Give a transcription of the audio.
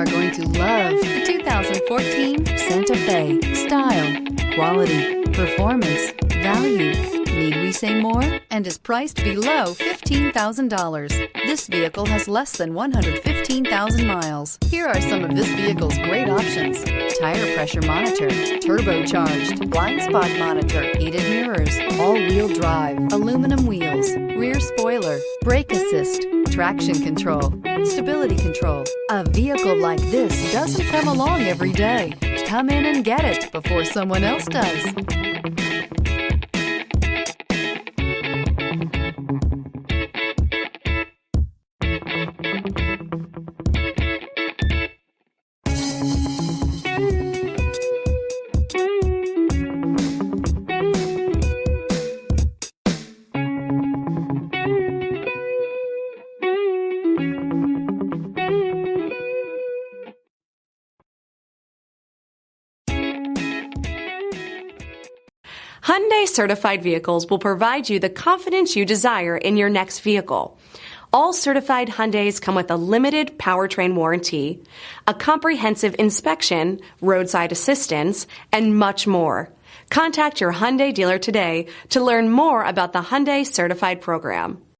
are going to love the 2014 Santa Fe. Style, quality, performance, value. Need we say more? And is priced below $15,000. This vehicle has less than 115,000 miles. Here are some of this vehicle's great options: tire pressure monitor, turbocharged, blind spot monitor, heated mirrors, all-wheel drive, aluminum wheels, rear spoiler, brake assist, traction control, stability control. A vehicle like this doesn't come along every day. Come in and get it before someone else does. Hyundai certified vehicles will provide you the confidence you desire in your next vehicle. All certified Hyundais come with a limited powertrain warranty, a comprehensive inspection, roadside assistance, and much more. Contact your Hyundai dealer today to learn more about the Hyundai Certified program.